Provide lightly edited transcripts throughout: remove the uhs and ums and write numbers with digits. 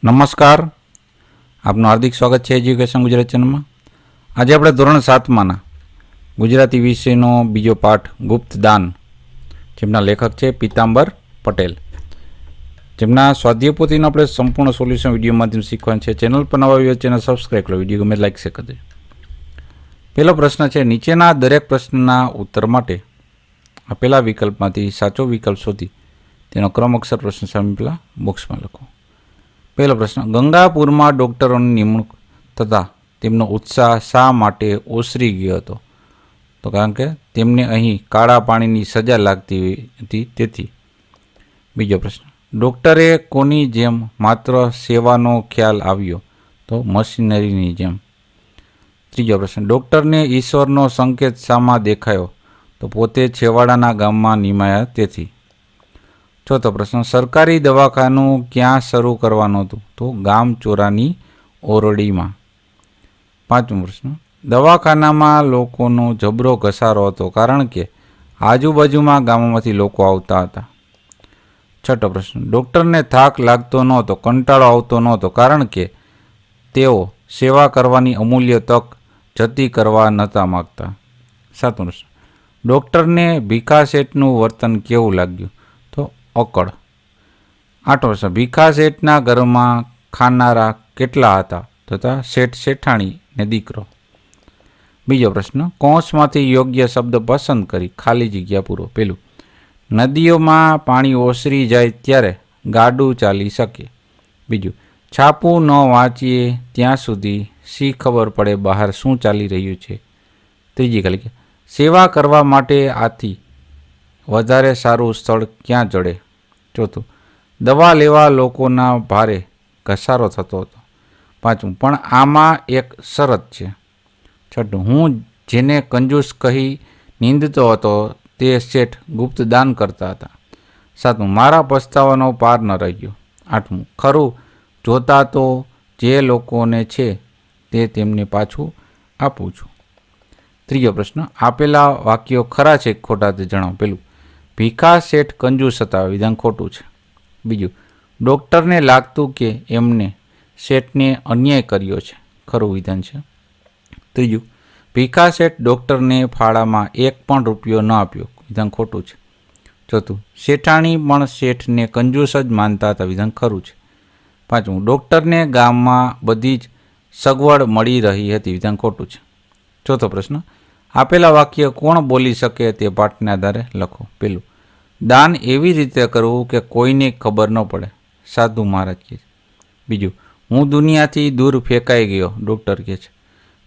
નમસ્કાર, આપનું હાર્દિક સ્વાગત છે એજ્યુકેશન ગુજરાત ચેનલમાં. આજે આપણે ધોરણ 7માના ગુજરાતી વિષયનો બીજો પાઠ ગુપ્તદાન, જેમના લેખક છે પીતાંબર પટેલ, જેમના સ્વાધ્યાય પોથીનું આપણે સંપૂર્ણ સોલ્યુશન વિડીયો માધ્યમ શીખવાનું છે. ચેનલ પર નવા આવ્યો ચેનલ સબસ્ક્રાઈબ કરો, વિડીયો ગમે લાઈક શેર કરી દો. પહેલો પ્રશ્ન છે, નીચેના દરેક પ્રશ્નના ઉત્તર માટે આપેલા વિકલ્પમાંથી સાચો વિકલ્પ શોધી તેનો ક્રમ અક્ષર પ્રશ્ન સામે પેલા બોક્સમાં લખો. પહેલો પ્રશ્ન, ગંગાપુરમાં ડૉક્ટરોની નિમણૂક થતાં તેમનો ઉત્સાહ શા માટે ઓસરી ગયો હતો? તો કારણ કે તેમને અહીં કાળા પાણીની સજા લાગતી હતી તેથી. બીજો પ્રશ્ન, ડૉક્ટરે કોની જેમ માત્ર સેવાનો ખ્યાલ આવ્યો? તો મશીનરીની જેમ. ત્રીજો પ્રશ્ન, ડૉક્ટરને ઈશ્વરનો સંકેત શામાં દેખાયો? તો પોતે છેવાડાના ગામમાં નિમાયા તેથી. ચોથો પ્રશ્ન, સરકારી દવાખાનું ક્યાં શરૂ કરવાનું હતું? તો ગામ ચોરાની ઓરડીમાં. પાંચમો પ્રશ્ન, દવાખાનામાં લોકોનો જબરો ઘસારો હતો કારણ કે આજુબાજુમાં ગામોમાંથી લોકો આવતા હતા. છઠ્ઠો પ્રશ્ન, ડૉક્ટરને થાક લાગતો નહોતો, કંટાળો આવતો નહોતો કારણ કે તેઓ સેવા કરવાની અમૂલ્ય તક જતી કરવા નહોતા માગતા. સાતમો પ્રશ્ન, ડૉક્ટરને ભીખા શેઠનું વર્તન કેવું લાગ્યું? અકળ. આઠમો પ્રશ્ન, ભીખા શેઠના ઘરમાં ખાનારા કેટલા હતા? તથા શેઠ શેઠાણી ને દીકરો. બીજો પ્રશ્ન, કૌંસમાંથી યોગ્ય શબ્દ પસંદ કરી ખાલી જગ્યા પૂરો. પેલું, નદીઓમાં પાણી ઓસરી જાય ત્યારે ગાડું ચાલી શકે. બીજું, છાપું ન વાંચીએ ત્યાં સુધી શી ખબર પડે બહાર શું ચાલી રહ્યું છે? ત્રીજી ખાલી, સેવા કરવા માટે આથી વધારે સારું સ્થળ ક્યાં જડે? ચોથું, દવા લેવા લોકોના ભારે ઘસારો થતો હતો. પાંચમું, પણ આમાં એક શરત છે. છઠ્ઠું, હું જેને કંજૂસ કહી નિંદતો હતો તે શેઠ ગુપ્તદાન કરતા હતા. સાતમું, મારા પસ્તાવાનો પાર ન રહ્યો. આઠમું, ખરું જોતા તો જે લોકોને છે તે તેમને પાછું આપું છું. ત્રીજો પ્રશ્ન, આપેલા વાક્યો ખરા છે ખોટા તે જણાવો. પેલું, ભીખા શેઠ કંજૂસ હતા, વિધાન ખોટું છે. બીજું, ડૉક્ટરને લાગતું કે એમને શેઠને અન્યાય કર્યો છે, ખરું વિધાન છે. ત્રીજું, ભીખા શેઠ ડૉક્ટરને ફાળામાં એક પણ રૂપિયો ન આપ્યો, વિધાન ખોટું છે. ચોથું, શેઠાણી પણ શેઠને કંજૂસ જ માનતા હતા, વિધાન ખરું છે. પાંચમું, ડૉક્ટરને ગામમાં બધી જ સગવડ મળી રહી હતી, વિધાન ખોટું છે. ચોથો પ્રશ્ન, આપેલા વાક્ય કોણ બોલી શકે તે પાઠને આધારે લખો. પેલું, દાન એવી રીતે કરવું કે કોઈને ખબર ન પડે, સાધુ મહારાજ કહે છે. બીજું, હું દુનિયાથી દૂર ફેંકાઈ ગયો, ડૉક્ટર કહે છે.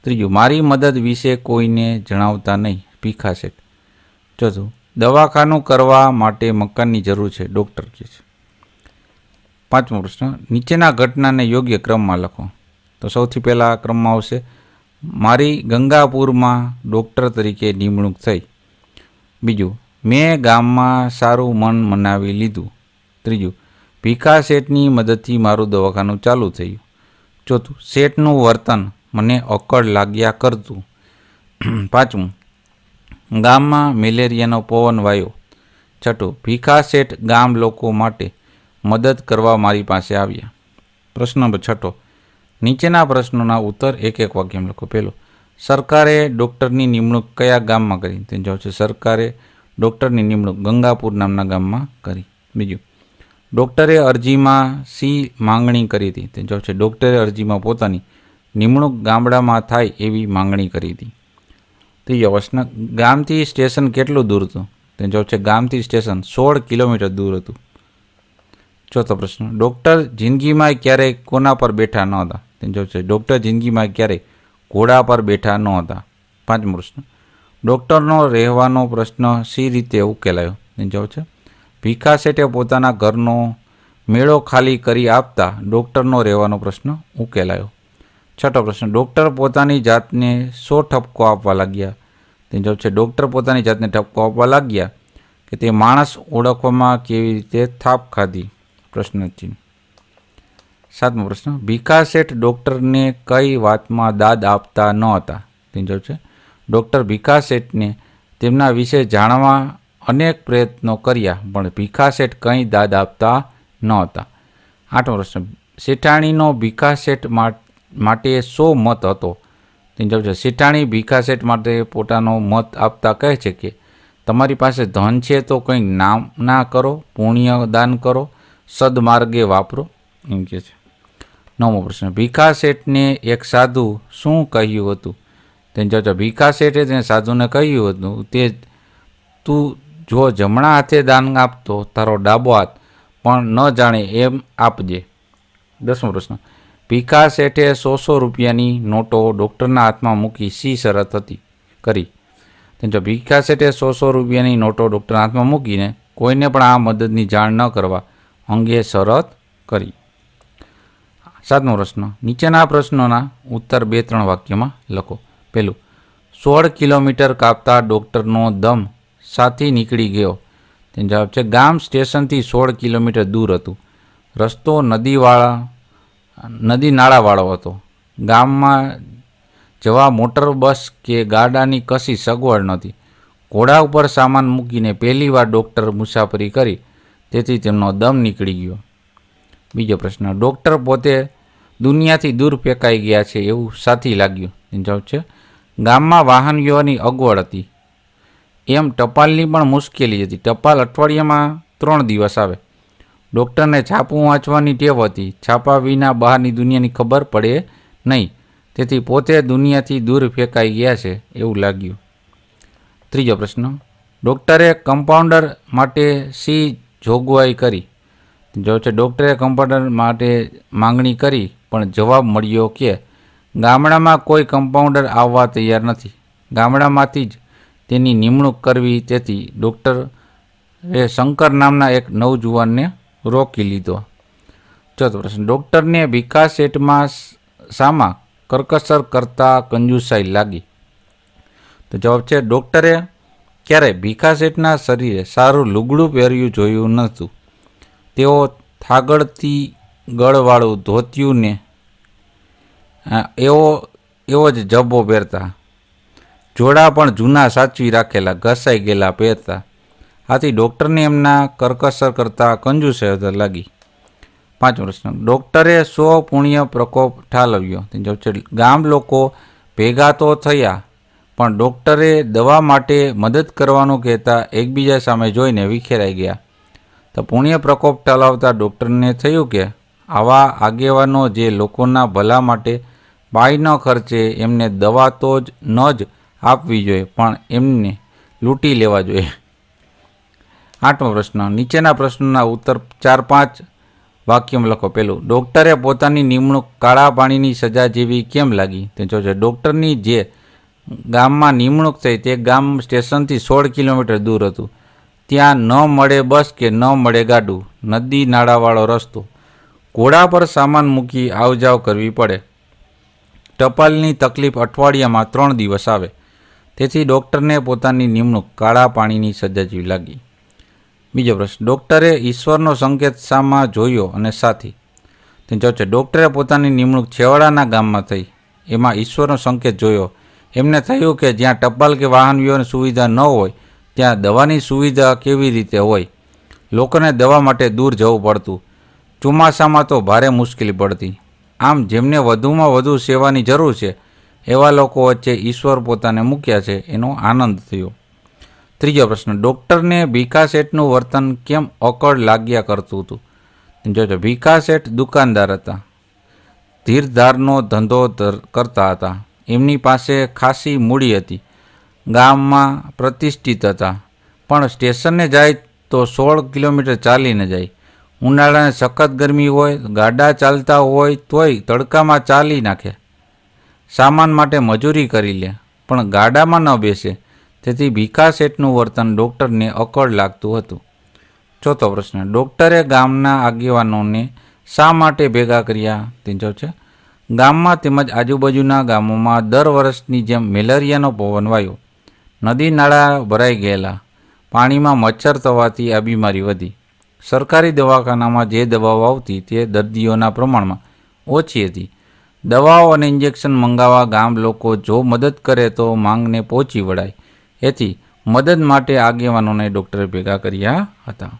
ત્રીજું, મારી મદદ વિશે કોઈને જણાવતા નહીં, ભીખા શેઠ. ચોથું, દવાખાનું કરવા માટે મકાનની જરૂર છે, ડૉક્ટર કહે છે. પાંચમો પ્રશ્ન, નીચેના ઘટનાને યોગ્ય ક્રમમાં લખો. તો સૌથી પહેલાં ક્રમમાં આવશે, મારી ગંગાપુરમાં ડૉક્ટર તરીકે નિમણૂક થઈ. બીજું, મેં ગામમાં સારું મન મનાવી લીધું. ત્રીજું, ભીખા શેઠની મદદથી મારું દવાખાનું ચાલુ થયું. ચોથું, શેઠનું વર્તન મને અકળ લાગ્યા કરતું. પાંચમું, ગામમાં મેલેરિયાનો પવન વાયો. છઠ્ઠું, ભીખા શેઠ ગામ લોકો માટે મદદ કરવા મારી પાસે આવ્યા. પ્રશ્ન નંબર છઠ્ઠો, નીચેના પ્રશ્નોના ઉત્તર એક એક વાક્યમાં લખો. પહેલો, સરકારે ડૉક્ટરની નિમણૂક કયા ગામમાં કરી? તેનો જવાબ છે, સરકારે ડૉક્ટરની નિમણૂક ગંગાપુર નામના ગામમાં કરી. બીજું, ડૉક્ટરે અરજીમાં શી માંગણી કરી હતી? તેનો જવાબ છે, ડૉક્ટરે અરજીમાં પોતાની નિમણૂક ગામડામાં થાય એવી માંગણી કરી હતી. ત્રીજો પ્રશ્ન, ગામથી સ્ટેશન કેટલું દૂર હતું? તેનો જવાબ છે, ગામથી સ્ટેશન 16 કિલોમીટર દૂર હતું. ચોથો પ્રશ્ન, ડૉક્ટર જિંદગીમાં ક્યારેય કોના પર બેઠા ન હતા? તેનો જવાબ છે, ડૉક્ટર જિંદગીમાં ક્યારેય ઘોડા પર બેઠા ન હતા. પાંચમો પ્રશ્ન, ડૉક્ટરનો રહેવાનો પ્રશ્ન શી રીતે ઉકેલાયો? તેનો જવાબ છે, ભીખા શેઠે પોતાના ઘરનો મેળો ખાલી કરી આપતા ડૉક્ટરનો રહેવાનો પ્રશ્ન ઉકેલાયો. છઠ્ઠો પ્રશ્ન, ડૉક્ટર પોતાની જાતને શો ઠપકો આપવા લાગ્યા? તેનો જવાબ છે, ડૉક્ટર પોતાની જાતને ઠપકો આપવા લાગ્યા કે તે માણસ ઓળખવામાં કેવી રીતે થાપ ખાધી? પ્રશ્નચિહ્ન. સાતમો પ્રશ્ન, ભીખા શેઠ ડૉક્ટરને કઈ વાતમાં દાદ આપતા ન હતા? તેનો જવાબ છે, ડૉક્ટર ભીખા શેઠને તેમના વિશે જાણવા અનેક પ્રયત્નો કર્યા પણ ભીખા શેઠ કંઈ દાદ આપતા ન હતા. આઠમો પ્રશ્ન, શેઠાણીનો ભીખા શેઠ માટે શો મત હતો? તેનો જવાબ છે શેઠાણી ભીખા શેઠ માટે પોતાનો મત આપતા કહે છે કે તમારી પાસે ધન છે તો કંઈક નામના કરો, પુણ્ય દાન કરો, સદમાર્ગે વાપરો, એમ કહે છે. 9મો પ્રશ્ન, ભીખા શેઠને એક સાધુ શું કહ્યું હતું? તેનો જવાબ છે ભીખા શેઠે તેને સાધુને કહ્યું હતું તે તું જો જમણા હાથે દાન આપતો તારો ડાબો હાથ પણ ન જાણે એમ આપજે. 10મો પ્રશ્ન, ભીખા શેઠે 100 રૂપિયાની નોટો ડૉક્ટરના હાથમાં મૂકી શી શરત કરી? તેનો ભીખા શેઠે 100 રૂપિયાની નોટો ડૉક્ટરના હાથમાં મૂકીને કોઈને પણ આ મદદની જાણ ન કરવા અંગે શરત કરી. 7મો પ્રશ્ન, નીચેના પ્રશ્નોના ઉત્તર 2-3 વાક્યમાં લખો. પહેલું, 16 કિલોમીટર કાપતા ડૉક્ટરનો દમ સાથી નીકળી ગયો. તેનો જવાબ છે ગામ સ્ટેશનથી 16 કિલોમીટર દૂર હતું. રસ્તો નદી નાળાવાળો હતો. ગામમાં જવા મોટર બસ કે ગાડાની કશી સગવડ નહોતી. ઘોડા ઉપર સામાન મૂકીને પહેલીવાર ડૉક્ટર મુસાફરી કરી તેથી તેમનો દમ નીકળી ગયો. બીજો પ્રશ્ન, ડૉક્ટર પોતે દુનિયાથી દૂર ફેંકાઈ ગયા છે એવું સાથી લાગ્યું. તેનો જવાબ છે ગામમાં વાહન વ્યવહારની અગવડ હતી. એમ ટપાલની પણ મુશ્કેલી હતી. ટપાલ અઠવાડિયામાં 3 દિવસ આવે. ડૉક્ટરને છાપું વાંચવાની ટેવ હતી. છાપા વિના બહારની દુનિયાની ખબર પડે નહીં. તેથી પોતે દુનિયાથી દૂર ફેંકાઈ ગયા છે એવું લાગ્યું. ત્રીજો પ્રશ્ન, ડૉક્ટરે કમ્પાઉન્ડર માટે શી જોગવાઈ કરી? જો છે ડૉક્ટરે કમ્પાઉન્ડર માટે માંગણી કરી પણ જવાબ મળ્યો કે ગામડામાં કોઈ કમ્પાઉન્ડર આવવા તૈયાર નથી. ગામડામાંથી જ તેની નિમણૂક કરવી. તેથી ડૉક્ટરે શંકર નામના એક નવજુવાનને રોકી લીધો. ચોથો પ્રશ્ન, ડૉક્ટરને ભીખા શેઠમાં શામાં કરકસર કરતા કંજુસાઈ લાગી? તો જવાબ છે ડૉક્ટરે ક્યારેય ભીખા શેઠના શરીરે સારું લુગડું પહેર્યું જોયું નહોતું. તેઓ થાગડતી ગળવાળું ધોતિયું ને એવો જ જબ્બો પહેરતા. જોડા પણ જૂના સાચવી રાખેલા ઘસાઈ ગયેલા પહેરતા. આથી ડૉક્ટરને એમના કરકસર કરતા કંજુસાઈ લાગી. 5મો પ્રશ્ન, ડૉક્ટરે શો પુણ્ય પ્રકોપ ઠાલવ્યો? જવાબ છે ગામ લોકો ભેગા તો થયા પણ ડૉક્ટરે દવા માટે મદદ કરવાનું કહેતા એકબીજા સામે જોઈને વિખેરાઈ ગયા. તો પુણ્ય પ્રકોપ ઠાલવતા ડૉક્ટરને થયું કે આવા આગેવાનો જે લોકોના ભલા માટે પાઈ ન ખર્ચે એમને દવા તો ન જ આપવી જોઈએ પણ એમને લૂંટી લેવા જોઈએ. 8મો પ્રશ્ન, નીચેના પ્રશ્નોના ઉત્તર 4-5 વાક્યમાં લખો. પહેલું, ડૉક્ટરે પોતાની નિમણૂક કાળા પાણીની સજા જેવી કેમ લાગી? તે જો છે ડૉક્ટરની જે ગામમાં નિમણૂક થઈ તે ગામ સ્ટેશનથી 16 કિલોમીટર દૂર હતું. ત્યાં ન મળે બસ કે ન મળે ગાડું. નદી નાળાવાળો રસ્તો. ઘોડા પર સામાન મૂકી આવજાવ કરવી પડે. ટપાલની તકલીફ અઠવાડિયામાં 3 દિવસ આવે. તેથી ડૉક્ટરને પોતાની નિમણૂક કાળા પાણીની સજા જેવી લાગી. બીજો પ્રશ્ન, ડૉક્ટરે ઈશ્વરનો સંકેત શામાં જોયો અને સાથી? તે જો છે ડૉક્ટરે પોતાની નિમણૂક છેવાડાના ગામમાં થઈ. એમાં ઈશ્વરનો સંકેત જોયો. એમને થયું કે જ્યાં ટપાલ કે વાહન વ્યવહારની સુવિધા ન હોય ત્યાં દવાની સુવિધા કેવી રીતે હોય. લોકોને દવા માટે દૂર જવું પડતું. ચોમાસામાં તો ભારે મુશ્કેલી પડતી. આમ જેમને વધુમાં વધુ સેવાની જરૂર છે એવા લોકો વચ્ચે ઈશ્વર પોતાને મૂક્યા છે એનો આનંદ થયો. ત્રીજો પ્રશ્ન, ડૉક્ટરને ભીખા શેઠનું વર્તન કેમ અકળ લાગ્યા કરતું હતું? જોજો ભીખા શેઠ દુકાનદાર હતા. ધીરધારનો ધંધો કરતા હતા. એમની પાસે ખાસી મૂડી હતી. ગામમાં પ્રતિષ્ઠિત હતા. પણ સ્ટેશને જાય તો 16 કિલોમીટર ચાલીને જાય. ઉનાળાને સખત ગરમી હોય, ગાડા ચાલતા હોય તોય તડકામાં ચાલી નાખે. સામાન માટે મજૂરી કરી લે પણ ગાડામાં ન બેસે. તેથી ભીખા શેઠનું વર્તન ડૉક્ટરને અકળ લાગતું હતું. ચોથો પ્રશ્ન, ડૉક્ટરે ગામના આગેવાનોને શા માટે ભેગા કર્યા? તે જવાબ છે ગામમાં તેમજ આજુબાજુના ગામોમાં દર વર્ષની જેમ મેલેરિયાનો પવન વાયો. નદી નાળા ભરાઈ ગયેલા. પાણીમાં મચ્છર થવાથી આ બીમારી વધી. સરકારી દવાખાનામાં જે દવાઓ આવતી તે દર્દીઓના પ્રમાણમાં ઓછી હતી. દવાઓ અને ઇન્જેક્શન મંગાવવા ગામ લોકો જો મદદ કરે તો માંગને પહોંચી વળાય. એથી મદદ માટે આગેવાનોને ડૉક્ટરે ભેગા કર્યા હતા.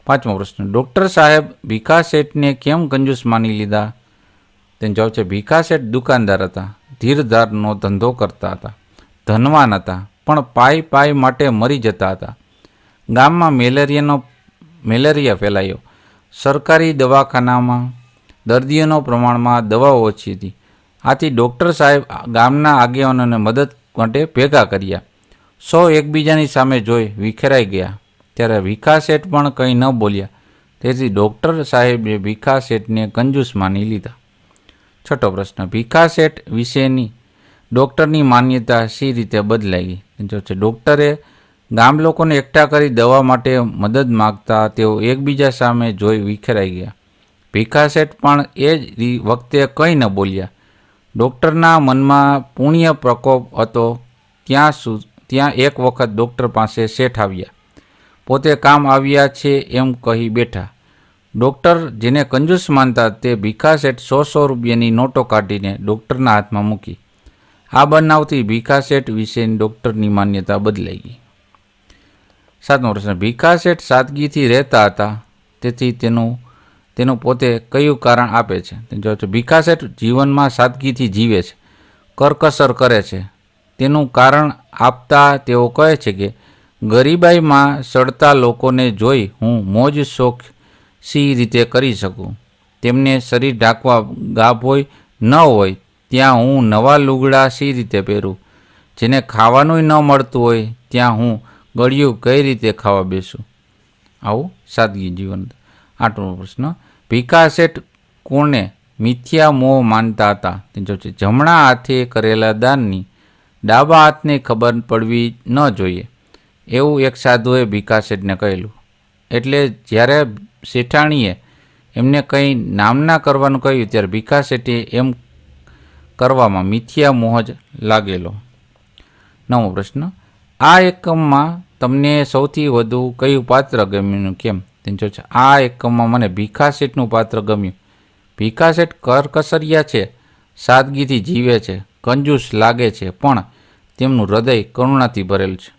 પાંચમો પ્રશ્ન, ડૉક્ટર સાહેબ ભીખા શેઠને કેમ કંજૂસ માની લીધા? તેનો જવાબ છે ભીખા શેઠ દુકાનદાર હતા, ધીરધારનો ધંધો કરતા હતા, ધનવાન હતા, પણ પાઈ માટે મરી જતા હતા. ગામમાં મેલેરિયા ફેલાયો. સરકારી દવાખાનામાં દર્દીઓનો પ્રમાણમાં દવાઓ ઓછી હતી. આથી ડૉક્ટર સાહેબ ગામના આગેવાનોને મદદ માટે ભેગા કર્યા. સૌ એકબીજાની સામે જોઈ વિખેરાઈ ગયા. ત્યારે ભીખા શેઠ પણ કંઈ ન બોલ્યા. તેથી ડૉક્ટર સાહેબે ભીખા શેઠને કંજૂસ માની લીધા. છઠ્ઠો પ્રશ્ન, ભીખા શેઠ વિશેની ડૉક્ટરની માન્યતા શી રીતે બદલાઈ ગઈ? જો છે ડૉક્ટરે ગામ લોકોને એકઠા કરી દવા માટે મદદ માગતા તેઓ એકબીજા સામે જોઈ વિખેરાઈ ગયા. ભીખા શેઠ પણ એ જ વખતે કંઈ ન બોલ્યા. ડૉક્ટરના મનમાં પુણ્ય પ્રકોપ હતો. ત્યાં એક વખત ડૉક્ટર પાસે શેઠ આવ્યા. પોતે કામ આવ્યા છે એમ કહી બેઠા. ડૉક્ટર જેને કંજૂસ માનતા તે ભીખા શેઠ 100 રૂપિયાની નોટો કાઢીને ડૉક્ટરના હાથમાં મૂકી. આ બનાવથી ભીખા શેઠ વિશેની ડૉક્ટરની માન્યતા બદલાઈ ગઈ. સાતમો પ્રશ્ન, ભીખા શેઠ સાદગીથી રહેતા હતા, તેથી તેનું પોતે કયું કારણ આપે છે? જવાબ છે ભીખા શેઠ જીવનમાં સાદગીથી જીવે છે, કરકસર કરે છે. તેનું કારણ આપતા તેઓ કહે છે કે ગરીબાઈમાં સડતા લોકોને જોઈ હું મોજ શોખ સી રીતે કરી શકું. તેમને શરીર ઢાંકવા ગાભ હોય ન હોય ત્યાં હું નવા લુગડા સી રીતે પહેરું. જેને ખાવાનું ન મળતું હોય ત્યાં હું ગળ્યું કઈ રીતે ખાવા બેસું. આવું સાદગી જીવન. આઠમો પ્રશ્ન, ભીખા શેઠ કોને મિથ્યા મોહ માનતા હતા? જમણા હાથે કરેલા દાનની ડાબા હાથને ખબર પડવી ન જોઈએ એવું એક સાધુએ ભીખા શેઠને કહેલું. એટલે જ્યારે શેઠાણીએ એમને કંઈ નામના કરવાનું કહ્યું ત્યારે ભીખા શેઠે એમ કરવામાં મિથ્યા મોહ જ લાગેલો. નવમો પ્રશ્ન, આ એકમમાં તમને સૌથી વધુ કયું પાત્ર ગમ્યું? કેમ? આ એકમમાં મને ભીખા શેઠનું પાત્ર ગમ્યું. ભીખા શેઠ કરકસરિયા છે, સાદગીથી જીવે છે, કંજૂસ લાગે છે, પણ તેમનું હૃદય કરુણાથી ભરેલું છે.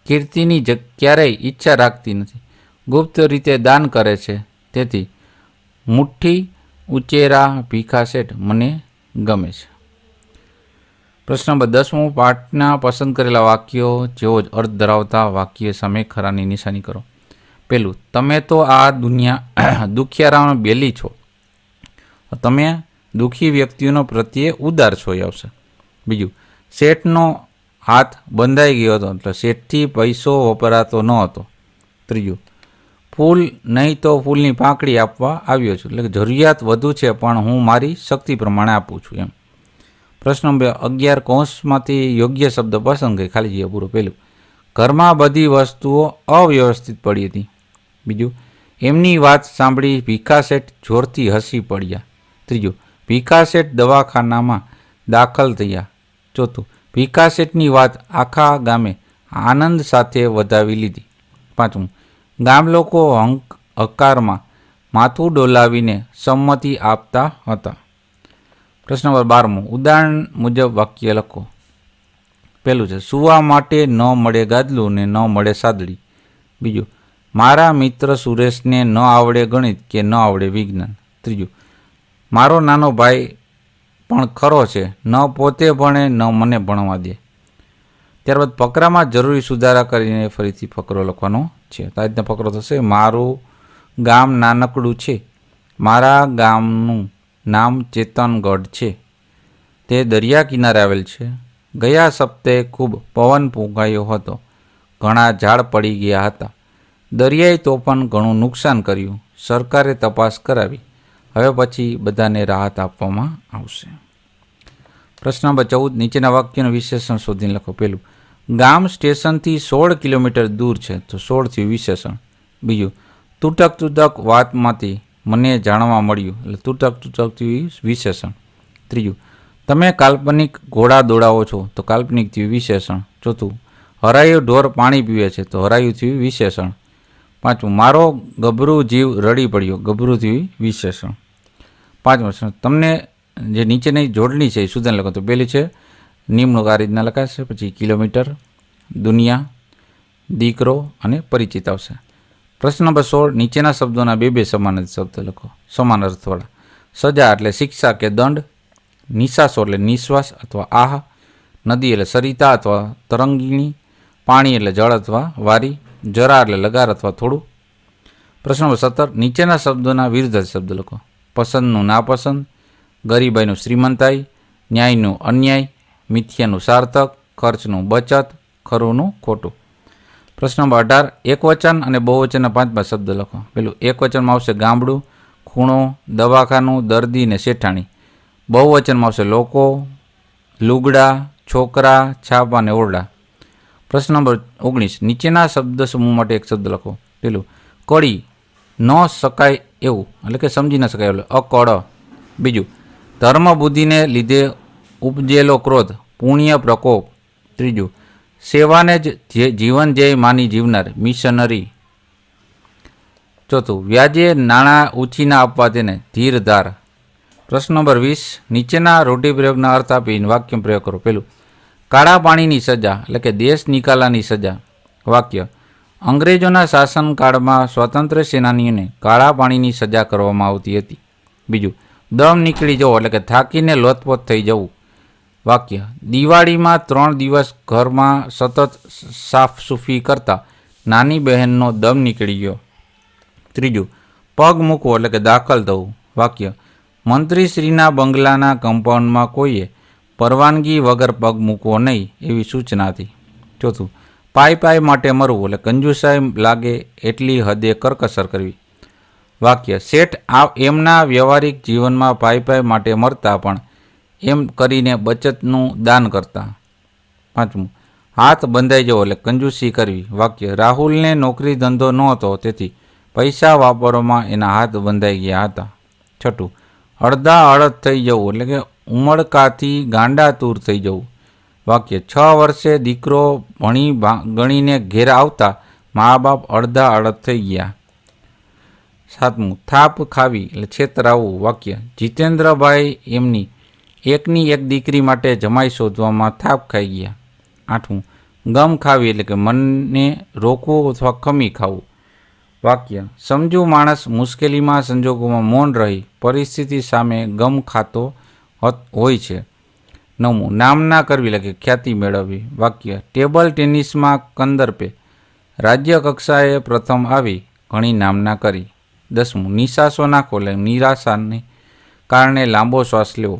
કીર્તિની ક્યારેય ઈચ્છા રાખતી નથી, ગુપ્ત રીતે દાન કરે છે. તેથી મુઠ્ઠી ઉચેરા ભીખા શેઠ મને ગમે છે. પ્રશ્ન નંબર 10, પાઠના પસંદ કરેલા વાક્યો જેવો જ અર્થ ધરાવતા વાક્ય સામે ખરાની નિશાની કરો. પહેલું, તમે તો આ દુખિયારામાં બેલી છો. તમે દુઃખી વ્યક્તિઓનો પ્રત્યે ઉદાર છો એ આવશે. બીજું, શેઠનો હાથ બંધાઈ ગયો હતો, એટલે શેઠથી પૈસો વપરાતો ન હતો. ત્રીજું, ફૂલ નહીં તો ફૂલની પાંખડી આપવા આવ્યો છું, એટલે કે જરૂરિયાત વધુ છે પણ હું મારી શક્તિ પ્રમાણે આપું છું એમ. પ્રશ્ન નંબર 11, કૌંસમાંથી યોગ્ય શબ્દ પસંદ કરી ખાલી જગ્યા પૂરો. પહેલું, ઘરમાં બધી વસ્તુઓ અવ્યવસ્થિત પડી હતી. બીજું, એમની વાત સાંભળી ભીખા શેઠ જોરથી હસી પડ્યા. ત્રીજું, ભીખા શેઠ દવાખાનામાં દાખલ થયા. ચોથું, ભીખા શેઠની વાત આખા ગામે આનંદ સાથે વધાવી લીધી. પાંચમું, ગામ લોકો હકારમાં માથું ડોલાવીને સંમતિ આપતા હતા. પ્રશ્ન નંબર 12, ઉદાહરણ મુજબ વાક્ય લખો. પહેલું છે, સૂવા માટે ન મળે ગાદલું ને ન મળે સાદડી. બીજું, મારા મિત્ર સુરેશને ન આવડે ગણિત કે ન આવડે વિજ્ઞાન. ત્રીજું, મારો નાનો ભાઈ પણ ખરો છે, ન પોતે ભણે ન મને ભણવા દે. ત્યારબાદ ફકરામાં જરૂરી સુધારા કરીને ફરીથી ફકરો લખવાનો છે. આ રીતના ફકરો થશે. મારું ગામ નાનકડું છે, મારા ગામનું નામ ચેતનગઢ છે, તે દરિયા કિનારે આવેલ છે. ગયા સપ્તાહે ખૂબ પવન ફૂંકાયો હતો, ઘણા ઝાડ પડી ગયા હતા. દરિયાઈ તોફાન ઘણું નુકસાન કર્યું. સરકારે તપાસ કરાવી, હવે પછી બધાને રાહત આપવામાં આવશે. પ્રશ્ન નંબર 14, નીચેના વાક્યનું વિશેષણ શોધીને લખો. પહેલું, ગામ સ્ટેશનથી 16 કિલોમીટર દૂર છે, તો 16 થયું વિશેષણ. બીજું, તૂટક વાતમાંથી મને જાણવા મળ્યું, એટલે તૂટક થયું વિશેષણ. ત્રીજું, તમે કાલ્પનિક ઘોડા દોડાવો છો, તો કાલ્પનિક થયું વિશેષણ. ચોથું, હરાયું ઢોર પાણી પીવે છે, તો હરાયું થયું વિશેષણ. પાંચમું, મારો ગભરું જીવ રડી પડ્યો, ગભરું થયું વિશેષણ. પાંચમું, તમને જે નીચેની જોડણી છે એ સુધારી લખો. તો પહેલી છે નિમણૂક, આ રીતના લખાશે. પછી કિલોમીટર, દુનિયા, દીકરો અને પરિચિત આવશે. પ્રશ્ન નંબર 16, નીચેના શબ્દોના બે સમાન શબ્દ લખો, સમાન અર્થવાળા. સજા એટલે શિક્ષા કે દંડ. નિશાસો એટલે નિશ્વાસ અથવા આહ. નદી એટલે સરિતા અથવા તરંગીણી. પાણી એટલે જળ અથવા વારી. જરા એટલે લગાર અથવા થોડું. પ્રશ્ન નંબર 17, નીચેના શબ્દોના વિરુદ્ધ શબ્દ લખો. પસંદનું નાપસંદ. ગરીબાઈનું શ્રીમંતાઈ. ન્યાયનું અન્યાય. મિથ્યાનું સાર્થક. ખર્ચનું બચત. ખરુંનું ખોટું. પ્રશ્ન નંબર 18, એકવચન અને બહુવચનના 5 શબ્દ લખો. પેલું એકવચનમાં આવશે ગામડું, ખૂણો, દવાખાનું, દર્દી ને શેઠાણી. બહુવચનમાં આવશે લોકો, લુગડા, છોકરા, છાપ અને ઓરડા. પ્રશ્ન નંબર 19, નીચેના શબ્દ સમૂહ માટે એક શબ્દ લખો. પેલું કળી, ન શકાય એવું એટલે કે સમજી ન શકાય એટલે અકળ. બીજું, ધર્મ બુદ્ધિને લીધે ઉપજેલો ક્રોધ, પુણ્ય પ્રકોપ. ત્રીજું, સેવાને જ જીવન ધ્યેય માની જીવનાર, મિશનરી. ચોથું, વ્યાજે નાણાં ઉછીના આપવા તેને ધીર ધાર. પ્રશ્ન નંબર 20, નીચેના રૂઢિપ્રયોગના અર્થ આપીને વાક્ય પ્રયોગ કરો. પેલું કાળા પાણીની સજા એટલે કે દેશ નિકાલાની સજા. વાક્ય, અંગ્રેજોના શાસનકાળમાં સ્વાતંત્ર્ય સેનાનીઓને કાળા પાણીની સજા કરવામાં આવતી હતી. બીજું, દમ નીકળી જવો એટલે કે થાકીને લોથપોથ થઈ જવું. વાક્ય, દિવાળીમાં 3 દિવસ ઘરમાં સતત સાફસૂફી કરતા નાની બહેનનો દમ નીકળી ગયો. ત્રીજું, પગ મૂકવો એટલે કે દાખલ થવું. વાક્ય, મંત્રીશ્રીના બંગલાના કમ્પાઉન્ડમાં કોઈએ પરવાનગી વગર પગ મૂકવો નહીં એવી સૂચના હતી. ચોથું, પાય માટે મરવું એટલે કંજુસાઈ લાગે એટલી હદે કરકસર કરવી. વાક્ય, શેઠ એમના વ્યવહારિક જીવનમાં પાય માટે મરતા પણ એમ કરીને બચતનું દાન કરતા. પાંચમું, હાથ બંધાઈ જવો એટલે કંજૂસી કરવી. વાક્ય, રાહુલને નોકરી ધંધો નહોતો તેથી પૈસા વાપરવામાં એના હાથ બંધાઈ ગયા હતા. છઠ્ઠું, અડધા અડધ થઈ જવું એટલે કે ઉમળકાથી ગાંડા તૂર થઈ જવું. વાક્ય, 6 વર્ષે દીકરો ભણી ગણીને ઘેર આવતા મા બાપ અડધા અડધ થઈ ગયા. સાતમું, થાપ ખાવી એટલે છેતરાવું. વાક્ય, જીતેન્દ્રભાઈ એમની એકની એક દીકરી માટે જમાઈ શોધવામાં થાપ ખાઈ ગયા. આઠમું, ગમ ખાવી એટલે કે મનને રોકવું અથવા ખમી ખાવું. વાક્ય, સમજુ માણસ મુશ્કેલીમાં સંજોગોમાં મૌન રહી પરિસ્થિતિ સામે ગમ ખાતો હોય છે. નવમું, નામના કરવી એટલે કે ખ્યાતિ મેળવવી. વાક્ય, ટેબલ ટેનિસમાં કંદર્પે રાજ્ય કક્ષાએ પ્રથમ આવી ઘણી નામના કરી. 10મું, નિશાસો નાખો એટલે નિરાશાને કારણે લાંબો શ્વાસ લેવો.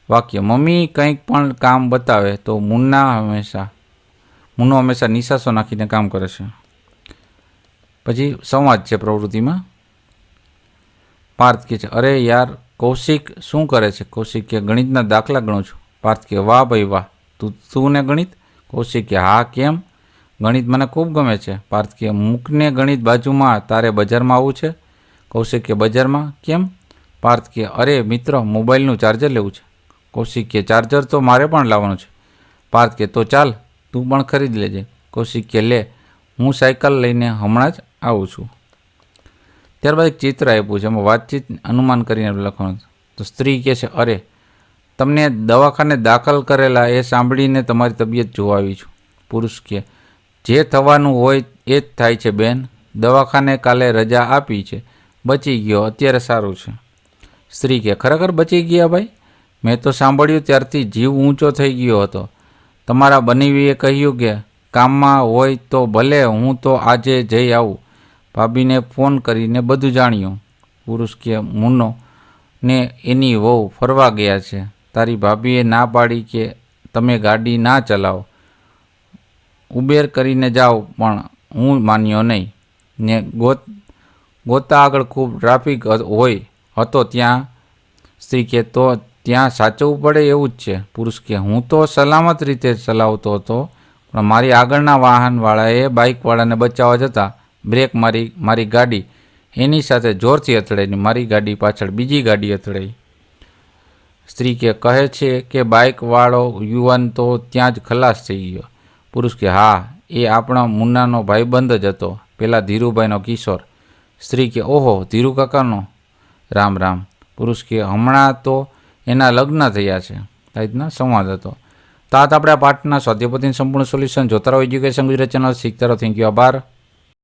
વાક્ય, મમ્મી કંઈક પણ કામ બતાવે તો મુન્નો હંમેશા નિશાસો નાખીને કામ કરે છે. પછી સંવાદ છે પ્રવૃત્તિમાં. પાર્થ કહે છે, અરે યાર કૌશિક શું કરે છે? કૌશિક કે ગણિતના દાખલા ગણું છું. પાર્થ કે વાહ ભાઈ વાહ, તું ને ગણિત? કૌશિક કે હા કેમ? ગણિત મને ખૂબ ગમે છે. પાર્થ કે મૂકને ગણિત બાજુમાં, તારે બજારમાં આવવું છે? કૌશિક કે બજારમાં કેમ? પાર્થ કે અરે મિત્ર મોબાઈલનું ચાર્જર લેવું છે. કૌશિક કે ચાર્જર તો મારે પણ લાવવાનું છે. પાર્થ કે તો ચાલ તું પણ ખરીદ લેજે. કૌશિક કે લે હું સાયકલ લઈને હમણાં જ આવું છું. ત્યારબાદ એક ચિત્ર આપ્યું છે, એમાં વાતચીત અનુમાન કરીને લખવાનું. તો સ્ત્રી કહે છે, અરે તમને દવાખાને દાખલ કરેલા એ સાંભળીને તમારી તબિયત જોવા આવી છું. પુરુષ કે જે થવાનું હોય એ જ થાય છે બેન, દવાખાને કાલે રજા આપી છે, બચી ગયો, અત્યારે સારું છે. સ્ત્રી કે ખરેખર બચી ગયા ભાઈ? મેં તો સાંભળ્યું ત્યારથી જીવ ઊંચો થઈ ગયો હતો. તમારા બનેવીએ કહ્યું કે કામમાં હોય તો ભલે, હું તો આજે જઈ આવું. ભાભીને ફોન કરીને બધું જાણ્યું. પુરુષ કે મુન્નો ને એની વહુ ફરવા ગયા છે. તારી ભાભીએ ના પાડી કે તમે ગાડી ના ચલાવો, ઉબેર કરીને જાઓ, પણ હું માન્યો નહીં. ને ગોતા આગળ ખૂબ ટ્રાફિક હોય હતો ત્યાં. સ્ત્રી કે તો ત્યાં સાચવવું પડે એવું જ છે. પુરુષ કે હું તો સલામત રીતે ચલાવતો હતો, પણ મારી આગળના વાહનવાળાએ બાઇકવાળાને બચાવવા જતાં બ્રેક મારી ગાડી એની સાથે જોરથી અથડાઈને મારી ગાડી પાછળ બીજી ગાડી અથડાઈ. સ્ત્રી કે કહે છે કે બાઇકવાળો યુવાન તો ત્યાં જ ખલાસ થઈ ગયો. પુરુષ કે હા, એ આપણા મુન્નાનો ભાઈબંધ જ હતો, પેલા ધીરુભાઈનો કિશોર. સ્ત્રી કે ઓહો, ધીરુ કાકાનો? રામ રામ. પુરુષ કે હમણાં તો એના લગ્ન થયા છે. આ રીતના સંવાદ હતો. તો આ આપણે આ પાઠના સ્વાધ્યાયપોથીનું સંપૂર્ણ સોલ્યુશન જોતા રહો એજ્યુકેશન ગુજરાત ચેનલ. શીખતા રહો. Thank you. આભાર.